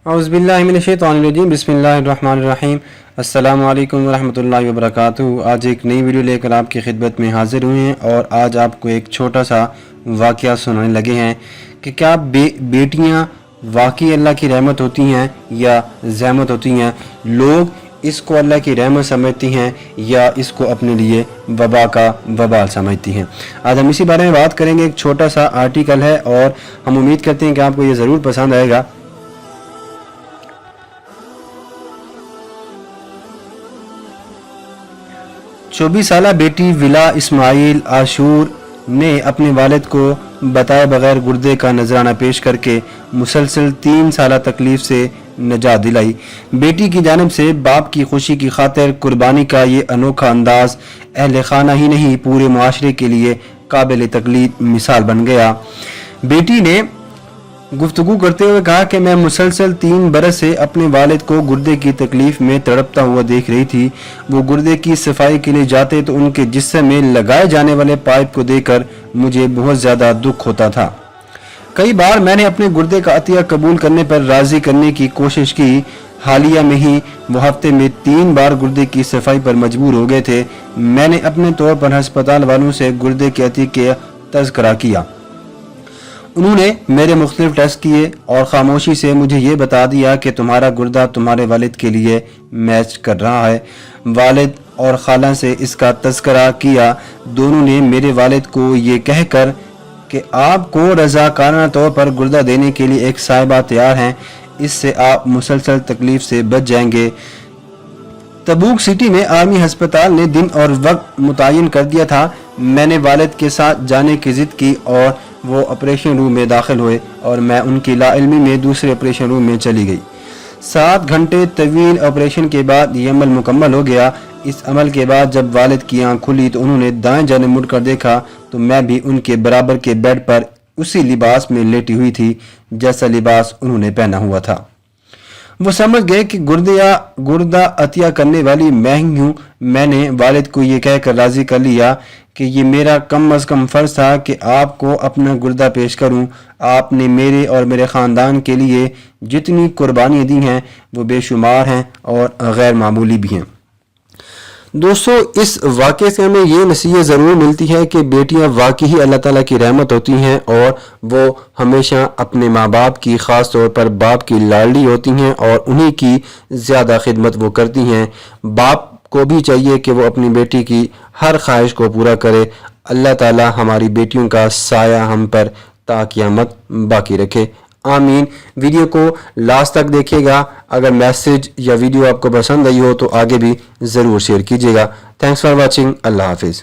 औज़ुबिल्लाहिमिनश्शैतानिर्रजीम बिस्मिल्लाहिर्रहमानिर्रहीम अस्सलामु अलैकुम वरहमतुल्लाहि वबरकातुहू। आज एक नई वीडियो लेकर आपकी खिदमत में हाजिर हुए हैं और आज आपको एक छोटा सा वाक़या सुनाने लगे हैं कि क्या बेटियां वाकई अल्लाह की रहमत होती हैं या ज़हमत होती हैं। लोग इसको अल्लाह की रहमत समझती हैं या इसको अपने लिए वबा का वबाल समझती हैं। आज हम इसी बारे में बात करेंगे। एक छोटा सा आर्टिकल है और हम उम्मीद करते हैं कि आपको ये ज़रूर पसंद आएगा। चौबीस साला बेटी विला इस्माइल आशूर ने अपने वालिद को बताए बगैर गुर्दे का नजराना पेश करके मुसलसल 3 साल तकलीफ से निजात दिलाई। बेटी की जानिब से बाप की खुशी की खातिर कुर्बानी का ये अनोखा अंदाज अहले खाना ही नहीं पूरे मुआशरे के लिए काबिल तकलीद मिसाल बन गया। बेटी ने गुफ्तगू करते हुए कहा कि मैं मुसलसल 3 बरस से अपने वालिद को गुर्दे की तकलीफ में तड़पता हुआ देख रही थी। वो गुर्दे की सफाई के लिए जाते तो उनके जिस्म में लगाए जाने वाले पाइप को देखकर मुझे बहुत ज़्यादा दुख होता था। कई बार मैंने अपने गुर्दे का अतिया कबूल करने पर राज़ी करने की कोशिश की। हालिया में ही वो हफ्ते में 3 बार गुर्दे की सफाई पर मजबूर हो गए थे। मैंने अपने तौर पर अस्पताल वालों से गुर्दे के अतिया का तज़किरा किया। उन्होंने मेरे मुख्तलिफ टेस्ट किए और खामोशी से मुझे ये बता दिया कि तुम्हारा गुर्दा तुम्हारे वालिद के लिए मैच कर रहा है। वालिद और खाला से इसका तज़किरा किया। दोनों ने मेरे वालिद को ये कहकर कि आपको रज़ाकाराना तौर पर गुर्दा देने के लिए एक साहिबा तैयार हैं, इससे आप मुसलसल तकलीफ से बच जाएंगे। तबूक सिटी में आर्मी अस्पताल ने दिन और वक्त मुतय्यन कर दिया था। मैंने वालिद के साथ जाने की जिद की और वो ऑपरेशन रूम में दाखिल हुए और मैं उनकी लाइल्मी में दूसरे ऑपरेशन रूम में चली गई। 7 घंटे तवील ऑपरेशन के बाद ये अमल मुकम्मल हो गया। इस अमल के बाद जब वालिद की आँख खुली तो उन्होंने दाएं जानिब मुड़कर देखा तो मैं भी उनके बराबर के बेड पर उसी लिबास में लेटी हुई थी जैसा लिबास उन्होंने पहना हुआ था। वो समझ गए कि गुर्दा अतिया करने वाली मैं ही हूँ। मैंने वालिद को ये कहकर राज़ी कर लिया कि ये मेरा कम अज़ कम फ़र्ज़ था कि आपको अपना गुर्दा पेश करूं। आपने मेरे और मेरे ख़ानदान के लिए जितनी कुर्बानियाँ दी हैं वो बेशुमार हैं और गैर मामूली भी हैं। दोस्तों, इस वाक़े से हमें ये नसीहत ज़रूर मिलती है कि बेटियां वाकई ही अल्लाह ताला की रहमत होती हैं और वो हमेशा अपने माँ बाप की, ख़ास तौर पर बाप की लाडली होती हैं और उन्हीं की ज़्यादा खिदमत वो करती हैं। बाप को भी चाहिए कि वो अपनी बेटी की हर ख्वाहिश को पूरा करे। अल्लाह ताला हमारी बेटियों का साया हम पर ता क़यामत बाकी रखे। आमीन। वीडियो को लास्ट तक देखिएगा। अगर मैसेज या वीडियो आपको पसंद आई हो तो आगे भी ज़रूर शेयर कीजिएगा। Thanks for watching. अल्लाह हाफिज़।